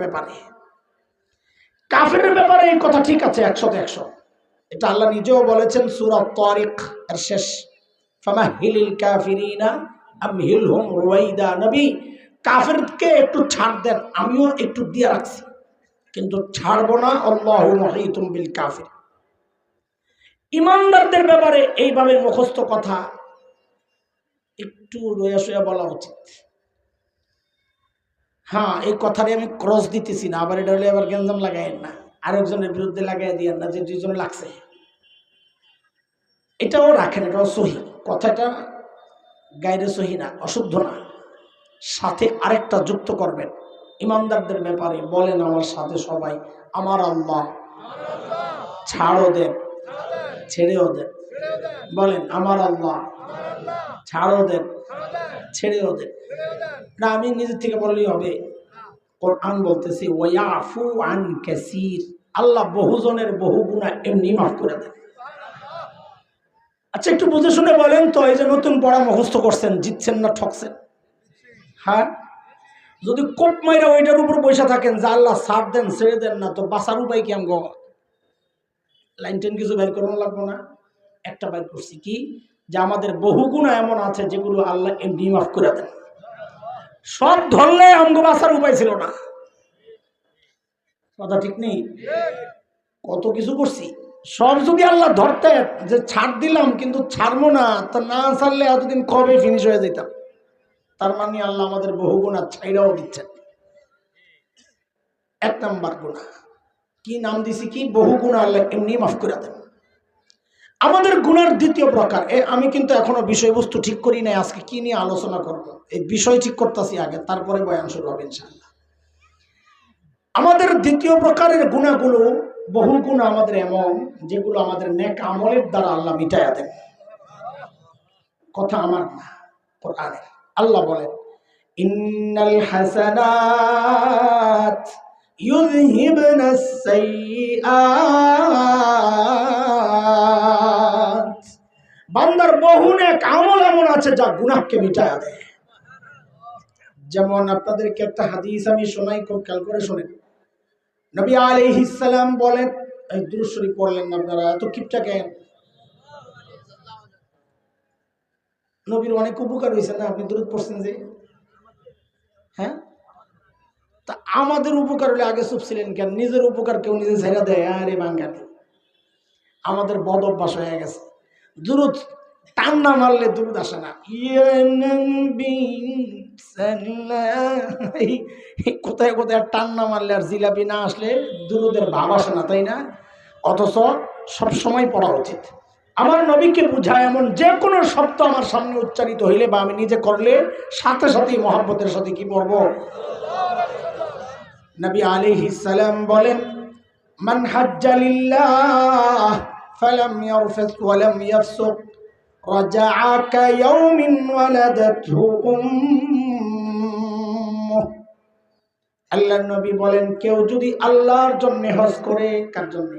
ব্যাপারে, কাফেরের ব্যাপারে এই কথা ঠিক আছে 100-100। এটা আল্লাহ নিজেও বলেছেন সূরা তারিক এর শেষ, ফামাহিলিল কাফিরিনা আমহিলহুম রুয়াইদা। নবী, কাফেরকে একটু ছাড় দেন, আমিও একটু দিয়ে রাখছি, কিন্তু ছাড়বো না। আল্লাহু মুহীতুম বিল কাফির। ইমানদারদের ব্যাপারে এইভাবে মুখস্থ কথা একটু রয়া সয়া বলা উচিত। হ্যাঁ, এই কথাটি আমি ক্রস দিতেছি না, আবার এটা হলে আবার গেঞ্জাম লাগাইন না, আরেকজনের বিরুদ্ধে লাগাই দিয়েন না যে দুইজন লাগছে। এটাও রাখেন, এটাও সহি, কথাটা গাইরে সহি না, অশুদ্ধ না। সাথে আরেকটা যুক্ত করবেন, ইমানদারদের ব্যাপারে বলেন আমার সাথে সবাই, আমার আল্লাহ ছাড়ও দেন ছেড়েও দেন। বলেন আমার আল্লাহ ছাড়ও দেন ছেড়েও দেন। না আমি নিজের থেকে বললেই হবে, কোরআন বলতেছে ওয়ায়াফু আন কাসীর, আল্লাহ বহুজনের বহু গুনাহ এমনি মাফ করে দেন। আচ্ছা একটু বুঝে শুনে বলেন তো, এই যে নতুন পড়া মুখস্থ করছেন, জিতছেন না ঠকছেন? হ্যাঁ, যদি কোপ মাইরা ওইটার উপর বসে থাকেন যে আল্লাহ ছাড় দেন ছেড়ে দেন না, তো বাঁচার উপায় কি? আমগো লাইন টেন কিছু বের করানো লাগবো না? একটা বের করছি, কি যে আমাদের বহু গুনাহ এমন আছে যেগুলো আল্লাহ এমনি মাফ করে দেন। সব ধরলে আমগো বাঁচার উপায় ছিল না, কথা ঠিক নেই? কত কিছু করছি, সব যদি আল্লাহ ধরতে যে ছাড় দিলাম কিন্তু ছাড়বো না, তা না ছাড়লে এতদিন কবে ফিনিশ হয়ে যেতাম। তার মানে আল্লাহ আমাদের বহু গুনাহ ছাইড়াও দিচ্ছেন। এক নাম্বার গুনাহ কি নাম দিছি, কি বহু গুনাহ আল্লাহ এমনি মাফ করে দেন। আমাদের গুনার দ্বিতীয় প্রকার, আমি কিন্তু এখনো বিষয়বস্তু ঠিক করি নাই, আজকে কি নিয়ে আলোচনা করব এই বিষয় ঠিক করতেছি আগে, তারপরে বয়ান শুরু হবে ইনশাআল্লাহ। আমাদের দ্বিতীয় প্রকারের গুনাহগুলো, বহু গুনাহ আমাদের এমন যেগুলো আমাদের নেক আমলের দ্বারা আল্লাহ মিটাইয়া দেন। কথা আমার না, কোরআনের। আল্লাহ বলেন ইন্নাল হাসানাত ইউযহিবনাস সাইয়্যাত, বান্দার বহু নেক আমল এমন আছে যা গুনাহকে মিটাইয়া দেয়। যেমন আপনাদেরকে একটা হাদিস আমি শোনাই, খুব খেয়াল করে শোনেন। নবী আলাইহিস সালাম বলেন, এই দুরূদ শরীফ পড়লেন না আপনারা, এত কিপটা কেন? নবীর অনেক উপকার হয়েছে না, আপনি দুরূদ পড়ছেন যে। হ্যাঁ, তা আমাদের উপকার হলে আগে চুপ ছিলেন কেন? নিজের উপকার কেউ নিজে ছেড়ে দেয়? আরে বাঙালি, আমাদের বদ অভ্যাস হয়ে গেছে, দুরূদ টান না মারলে দুরূদ আসে না। কোথায় কোথায় টান না মারলে আর জিলাপি না আসলে দুরূদের ভাব আসে না, তাই না? অথচ সব সময় পড়া উচিত। আমার নবীকে বুঝায় এমন যে কোনো শব্দ আমার সামনে উচ্চারিত হইলে বা আমি নিজে করলে সাথে সাথেই মহব্বতের সাথে কি পড়ব? নবী আলাইহিস সালাম বলেন মান হাজ্জা লিল্লাহ ফালাম ইয়ারফাস ওয়া লাম ইয়াফসুক রাজাআ কায়াউমিন ওয়ালাদাতহু উম্মুহ। আল্লাহর নবী বলেন, কেউ যদি আল্লাহর জন্য হজ করে, কার জন্য?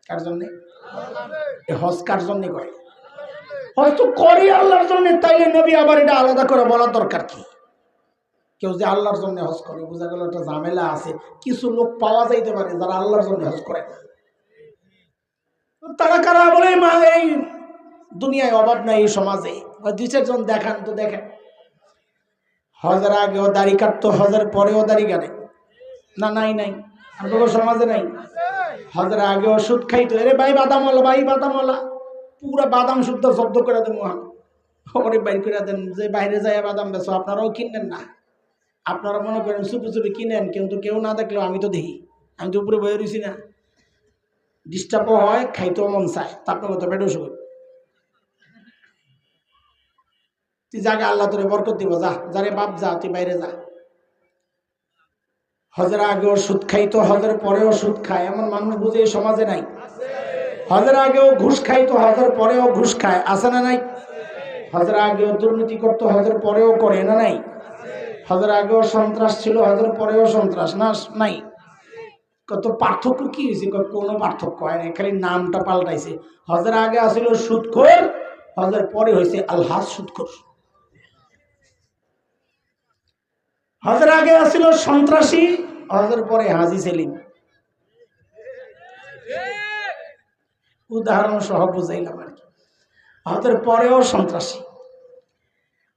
কার জন্য? হজ কার জন্য করে? হয়তো করে আল্লাহর জন্য, তাইলে নবী আবার এটা আলাদা করে বলার দরকার কি? কেউ যে আল্লাহর জন্য হজ করে, বোঝা গেল একটা ঝামেলা আছে। কিছু লোক পাওয়া যাইতে পারে যারা আল্লাহর জন্য হজ করে না। তারা কারা বলে? মা এই দুনিয়ায় অভাব নাই, এই সমাজে দুই চারজন দেখান তো দেখেন, হজের আগেও দাড়ি কাটতো, হজের পরেও দাড়ি কাটে না? নাই নাই, আপনাদের সমাজে নাই? হজের আগেও সুদ খাইতো, এরে ভাই বাদামওয়ালা, ভাই বাদামওয়ালা, পুরা বাদাম শুদ্ধ জব্দ করে দেন, ওরে বাইর করে দেন, যে বাইরে যায় বাদাম বেচো, আপনারাও কিনেন না? আপনারা মনে করেন চুপি চুপি কিনেন, কিন্তু কেউ না দেখলেও আমি তো দেখি, আমি তো উপরে বয়ে রয়েছি না, ডিস্টার্বও হয়, খাইতেও মন চায়, তারপর মতো পেটও শুকুর। তুই জায়গা আল্লাহ তোরে বরকত দিব, যা যারে বাপ যা, তুই বাইরে যা। হজের আগেও সুদ খাইতো, হজের পরেও সুদ খায়, এমন মানুষ বুঝে এই সমাজে নাই? হজের আগেও ঘুষ খাইতো, হজের পরেও ঘুষ খায়, আছে না নাই? হজের আগেও দুর্নীতি করতো, হজের পরেও করে, না নাই? হজের আগেও সন্ত্রাস ছিল, হজের পরেও সন্ত্রাস, না নাই? কত পার্থক্য কি হয়েছে? কোনো পার্থক্য হয় না, খালি নামটা পাল্টাইছে। হজের আগে আসিল সুদখোর, হজের পরে হয়েছে আলহাজ সুদখোর। হজের আগে আসছিল সন্ত্রাসী, হজের পরে হাজি সেলিম। উদাহরণ সহ বুঝাইলাম আর কি। হজের পরেও সন্ত্রাসী।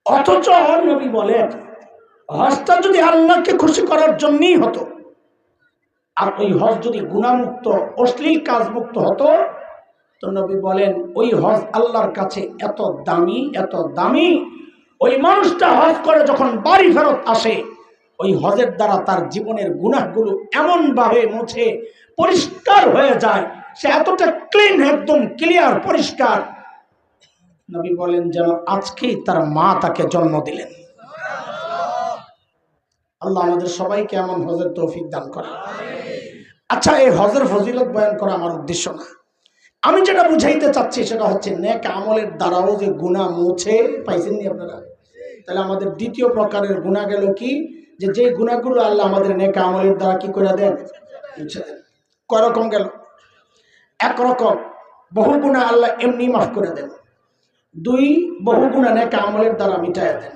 অথচ নবী বলেন হজটা যদি আল্লাহকে খুশি করার জন্যই হতো, আর ওই হজ যদি গুনাহমুক্ত অশ্লীল কাজ মুক্ত হতো, তো নবী বলেন ওই হজ আল্লাহর কাছে এত দামি, এত দামি, ওই মানুষটা হজ করে যখন বাড়ি ফেরত আসে, ওই হজের দ্বারা তার জীবনের গুনাহগুলো এমন ভাবে মুছে পরিষ্কার হয়ে যায়, সে এতটা ক্লিন, একদম ক্লিয়ার, পরিষ্কার। নবী বলেন যেন আজকেই তার মা তাকে জন্ম দিলেন। আল্লাহ আমাদের সবাইকে এমন হজের তৌফিক দান করে। আচ্ছা, এই হজের ফজিলত বয়ান করা আমার উদ্দেশ্য না। আমি যেটা বুঝাইতে চাচ্ছি সেটা হচ্ছে নেক আমলের দ্বারাও যে গুনাহ মুছে, পাইছেন নি আপনারা? তাহলে আমাদের দ্বিতীয় প্রকারের গুনাহ গেল কি, যে যে গুনাহগুলো আল্লাহ আমাদের নেক আমলের দ্বারা কি করে দেন, মুছে দেন। কয় রকম গেল? এক রকম, বহু গুনাহ আল্লাহ এমনি মাফ করে দেন। দুই, বহু গুনাহ নেক আমলের দ্বারা মিটায় দেন।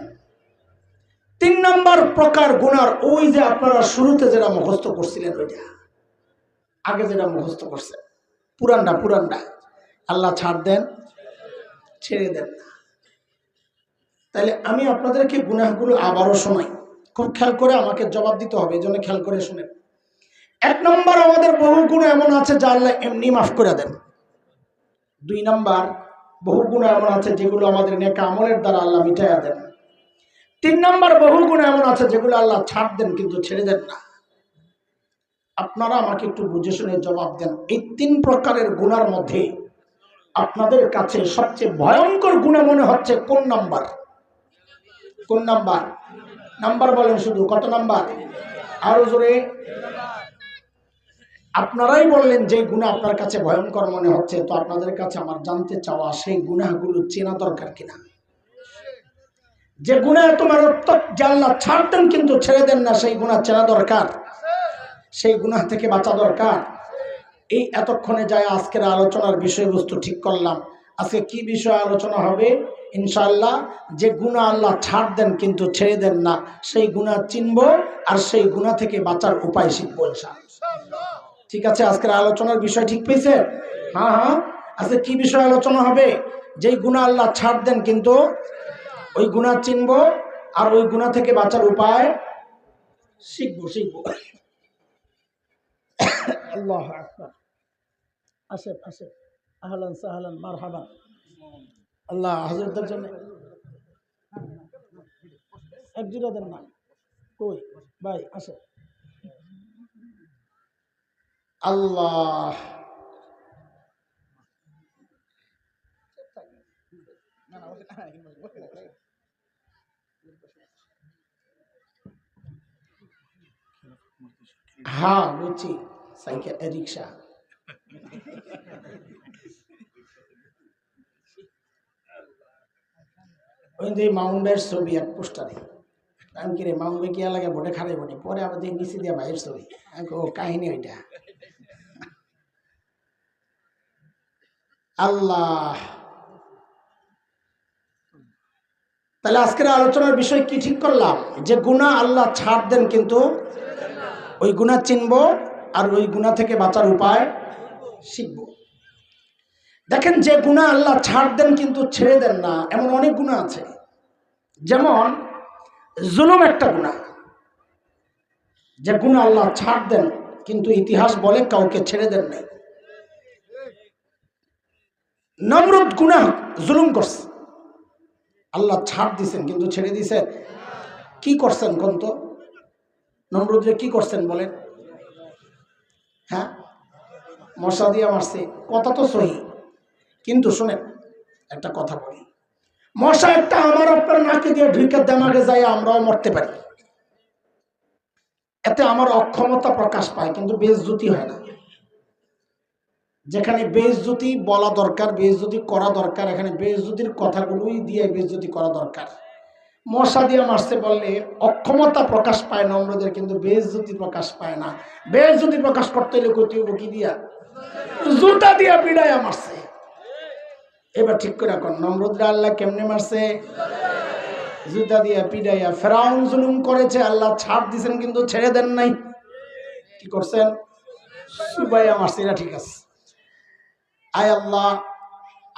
তিন নম্বর প্রকার গুনার, ওই যে আপনারা শুরুতে যেটা মুখস্থ করছিলেন, ওইটা আগে যেটা মুখস্থ করছেন, পুরানটা আল্লাহ ছাড় দেন, ছেড়ে দেন না। তাহলে আমি আপনাদেরকে গুনাহগুলো আবারও শোনাই, খুব খেয়াল করে আমাকে জবাব দিতে হবে, এই জন্য খেয়াল করে শুনেন। এক নম্বর, আমাদের বহু গুনাহ এমন আছে যা আল্লাহ এমনি মাফ করে দেন। দুই নম্বর, বহু গুনাহ এমন আছে যেগুলো আমাদের নেক আমলের দ্বারা আল্লাহ মিটাইয়া দেন। তিন নম্বর, বহু গুনাহ এমন আছে যেগুলো আল্লাহ ছাড় দেন কিন্তু ছেড়ে দেন না। আপনারা আমাকে একটু বুঝে শুনে জবাব দেন, এই তিন প্রকারের গুনার মধ্যে আপনাদের কাছে সবচেয়ে ভয়ঙ্কর গুনাহ মনে হচ্ছে কোন নাম্বার? কোন নাম্বার? নাম্বার বলেন শুধু, কত নাম্বার? আরো জোরে। আপনারাই বললেন যে গুনাহ আপনার কাছে ভয়ঙ্কর মনে হচ্ছে, তো আপনাদের কাছে আমার জানতে চাওয়া, সেই গুনাহগুলো চেনা দরকার কিনা? যে গুনাহ তোমার যে আল্লাহ ছাড় দেন কিন্তু ছেড়ে দেন না, সেই গুনাহ চেনা দরকার, সেই গুনাহ থেকে বাঁচা দরকার। এই এতক্ষণে যায় আজকের আলোচনার বিষয়বস্তু ঠিক করলাম। আজকে কি বিষয় আলোচনা হবে? ইনশাআল্লাহ, যে গুনাহ আল্লাহ ছাড় দেন কিন্তু ছেড়ে দেন না, সেই গুনাহ চিনব আর সেই গুনাহ থেকে বাঁচার উপায় শিখবো ইনশাআল্লাহ। ঠিক আছে, আজকের আলোচনার বিষয় ঠিক পেয়েছে? হ্যাঁ, আজকে কি বিষয় আলোচনা হবে? যেই গুনাহ আল্লাহ ছাড় দেন কিন্তু ওই গুনাহ চিনব আর ওই গুনাহ থেকে বাঁচার উপায় শিখবো। আল্লাহু আকবার। আসেন, আহলান সাহলান, মারহাবা। আল্লাহ হযরতের জন্য এক জোড়া দেন না, কই ভাই আসে। আল্লাহ, হ্যাঁ বুঝছি, সাইকেল, রিক্সা। ওই যে মাউন্ট ভাইয়ের ছবি এক পোস্টারে, আমি কি রে মাউন্ট ভাই কিয়া লাগে ভোটে খারাই বটে, পরে আবার দেখি নিচে দিয়া ভাইয়ের ছবি, ও কাহিনী ওইটা। আল্লাহ, তাহলে আজকের আলোচনার বিষয় কি ঠিক করলাম? যে গুনাহ আল্লাহ ছাড় দেন কিন্তু ওই গুনাহ চিনব আর ওই গুনাহ থেকে বাঁচার উপায় শিখব। দেখেন, যে গুনাহ আল্লাহ ছাড় দেন কিন্তু ছেড়ে দেন না, এমন অনেক গুনাহ আছে। যেমন জুলুম একটা গুনাহ, যে গুনাহ আল্লাহ ছাড় দেন কিন্তু ইতিহাস বলে কাউকে ছেড়ে দেন নাই। নমরুদ গুনাহ, জুলুম করছে, আল্লাহ ছাড় দিছেন কিন্তু ছেড়ে দিছেন। কি করছেন কোন তো? নমরুদরে কি করছেন বলেন? হ্যাঁ, মশা দিয়ে মারছে, কথা তো সহি। কিন্তু শুনেন, একটা কথা বলি, মশা একটা আমার আপনার নাকে দিয়ে ঢুকে দেমাগে যায়, আমরাও মরতে পারি। এতে আমার অক্ষমতা প্রকাশ পায়, কিন্তু বেইজ্জতি হয় না। যেখানে বেইজ্জতি বলা দরকার, বেইজ্জতি করা দরকার, এখানে বেইজ্জতির কথাগুলোই দিয়ে বেইজ্জতি করা দরকার। মশা দিয়ে মারছে বললে অক্ষমতা প্রকাশ পায় নম্রদের, কিন্তু বেইজ্জতি প্রকাশ পায় না। বেইজ্জতি প্রকাশ করতে হলে কি দিয়া? জুতা দিয়া পিড়াইয়া মারছে। এবার ঠিক করে এখন নম্রদরা আল্লাহ কেমনে মারছে? জুতা দিয়া পিডাইয়া ফেরাউন জুলুম করেছে, আল্লাহ ছাড় দিয়েছেন কিন্তু ছেড়ে দেন নাই। কি করছেন? সুবাইয়া মারছে, এটা ঠিক আছে। আয় আল্লাহ,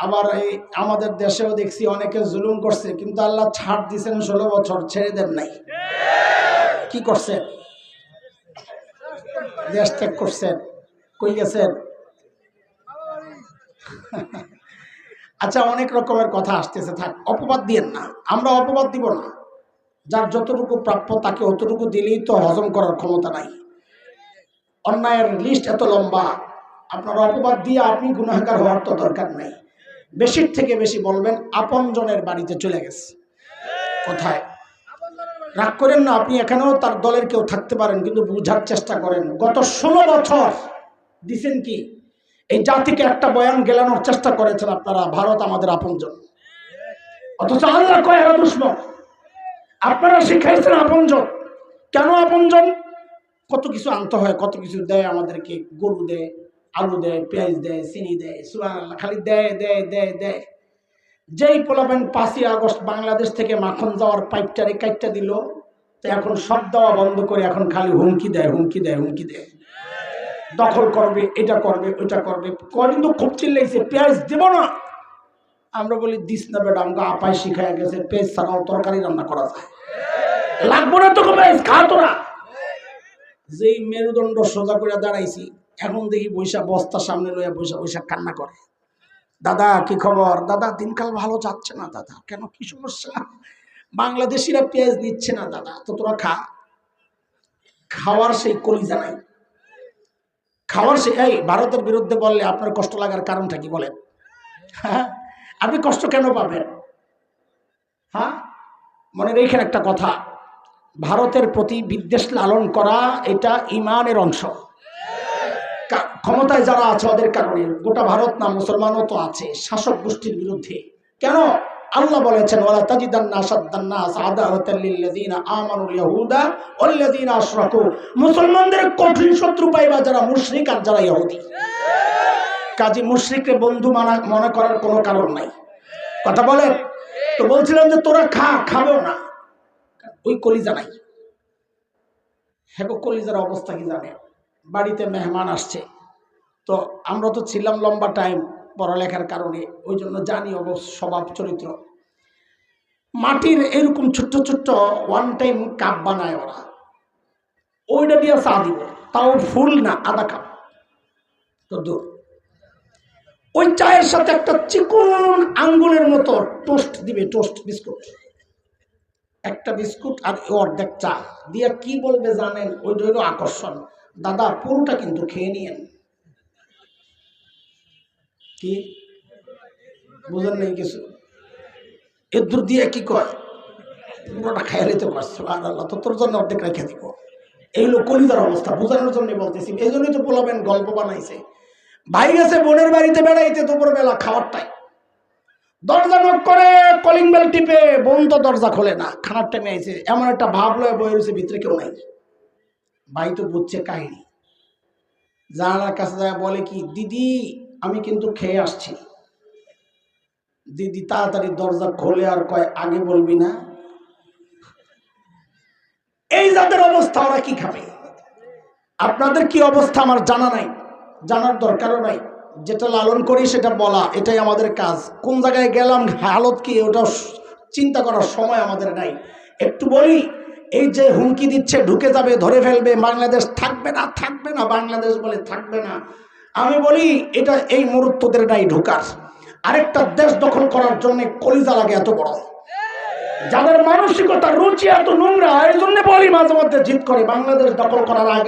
আবার এই আমাদের দেশেও দেখছি অনেকে জুলুম করছে কিন্তু আল্লাহ ছাড় দিয়েছেন 16 বছর, ছেড়ে দেন নাই। কি করছেন? দেশ ত্যাগ করছেন। কই গেছেন? আচ্ছা, অনেক রকমের কথা আসতেছে, থাক, অপবাদ দিয়েন না, আমরা অপবাদ দিব না। যার যতটুকু প্রাপ্য তাকে অতটুকু দিলেই তো হজম করার ক্ষমতা নাই। অন্যায়ের লিস্ট এত লম্বা, আপনার অপবাদ দিয়ে আপনি গুনাহগার হওয়ার তো দরকার নাই। বেশির থেকে বেশি বলবেন আপনজনের বাড়িতে চলে গেছে। কোথায়? রাগ করেন না, আপনি এখানেও তার দলের কেউ থাকতে পারেন, কিন্তু বুঝার চেষ্টা করেন। গত 16 বছর দিছেন কি? এই জাতিকে একটা বয়ান গেলানোর চেষ্টা করেছেন আপনারা, ভারত আমাদের আপনজন, অথচ আল্লাহ কয় এরা দুশমন। আপনারা শিখাইছেন আপনজন। কেন আপনজন? কত কিছু আনতে হয়, কত কিছু দেয় আমাদেরকে, গরু দেয়, আলু দেয়, পেঁয়াজ দেয়, চিনি দেয়, সুবহানাল্লাহ, খালি দেয় দেয় দেয় দেয়। যেই পোলাবেন 5ই আগস্ট বাংলাদেশ থেকে মাখন যাওয়ার পাইপটারে কাটটা দিল, তো এখন সব দেওয়া বন্ধ করে এখন খালি হুমকি দেয়, হুমকি দেয়, হুমকি দেয়, দখল করবে, এটা করবে, ওইটা করবে। কদিন তো খুব চিল্লাইছে পেঁয়াজ দেব না। আমরা বলি দিস না বেটা, আমাকে আপাই শিখায় গেছে পেঁয়াজ ছাড়াও তরকারি রান্না করা যায়, লাগবো না তো পেঁয়াজ, খা তোরা। যেই মেরুদণ্ড সোজা করে দাঁড়াইছি, এখন দেখি বৈশা বস্তা সামনে লইয়া বৈশা বৈশা কান্না করে। দাদা কি খবর? দাদা দিনকাল ভালো যাচ্ছে না দাদা। কেন, কি সমস্যা? বাংলাদেশিরা পেঁয়াজ নিচ্ছে না দাদা। তো তোরা খা। খাওয়ার সেই কলিজা নাই, খাওয়ার সেই। এই ভারতের বিরুদ্ধে বললে আপনার কষ্ট লাগার কারণটা কি বলেন? হ্যাঁ, আপনি কষ্ট কেন পাবেন? হ্যাঁ, মনে রেখেন একটা কথা, ভারতের প্রতি বিদ্বেষ লালন করা এটা ইমানের অংশ। ক্ষমতায় যারা আছে ওদের কারণে, গোটা ভারত না মুসলমানও তো আছে শাসক গোষ্ঠীর বিরুদ্ধে। কেন? আল্লাহ বলেছেন ওয়ালা তাজিদান্না আশাদ্দান-নাস আদাওয়াতাল লিল্লাযিনা আমানুল ইয়াহুদা ওয়াল্লাযিনা আশরাকু। মুসলমানদের কঠিন শত্রু পাইবা যারা মুশরিক আর যারা ইহুদি। কাজী মুশরিককে বন্ধু মনে করার কোনো কারণ নাই। কথা বলে তো বলছিলাম যে তোরা খা, খাবো না, ওই কলিজা নাই। হ্যাঁ, কলিজার অবস্থা কি জানে? বাড়িতে মেহমান আসছে, তো আমরা তো ছিলাম লম্বা টাইম পড়ালেখার কারণে, ওই জন্য জানি স্বভাব চরিত্র। মাটির এরকম ছোট্ট ছোট্ট ওয়ান টাইম কাপ বানায় ওরা, ওইটা দিয়ে চা দিব, তাও ফুল না, আধা কাপ। তো দূর, ওই চায়ের সাথে একটা চিকন আঙ্গুলের মতো টোস্ট দিবে, টোস্ট বিস্কুট, একটা বিস্কুট আর অর্ধেক চা দিয়ে কি বলবে জানেন? ওইটা হলো আকর্ষণ। দাদা পুরোটা কিন্তু খেয়ে নিয়েন। কি বুঝেন নাই কিছু? এর দূর দিয়ে কি কয়, পুরোটা খেয়ে নিতে পারছো, আর আল্লাহ তো তোর জন্য অর্ধেক রেখে দিব। এই হলো কলিজার অবস্থা, বোঝানোর জন্য বলতেছি। এই জন্যই তো বলবেন গল্প বানাইছে। ভাই গেছে বোনের বাড়িতে বেড়াইতে, দুপুরবেলা খাওয়ার টাইম, দরজা নক করে, কলিং বেল টিপে, বোন তো দরজা খোলে না, খানার টাইমে আইছে, এমন একটা ভাব লয়ে বয়ে রয়েছে, ভিতরে কেউ নাই। ভাই তো বুঝছে কাহিনী, জানালার কাছে যায় বলে কি, দিদি আমি কিন্তু খেয়ে আসছি। দিদি তাড়াতাড়ি দরজা খোলে আর কয়, আগে বলবি না? এই যাদের অবস্থা, ওরা কি খাবে? আপনাদের কি অবস্থা আমার জানা নাই, জানার দরকারও নাই। যেটা লালন করি সেটা বলা, এটাই আমাদের কাজ। কোন জায়গায় গেলাম, হালত কি, ওটা চিন্তা করার সময় আমাদের নাই। একটু বলি, এই যে হুমকি দিচ্ছে ঢুকে যাবে, ধরে ফেলবে, বাংলাদেশ থাকবে না, থাকবে না, বাংলাদেশ বলে থাকবে না। আমি বলি এটা এই মুহূর্তদের নাই ঢোকার। আরেকটা দেশ দখল করার জন্য কলিজা লাগে এত বড়, যাদের মানসিকতা রুচি এত নোংরা। এই জন্য বলি মাঝে মধ্যে জিদ করে, বাংলাদেশ দখল করার আগে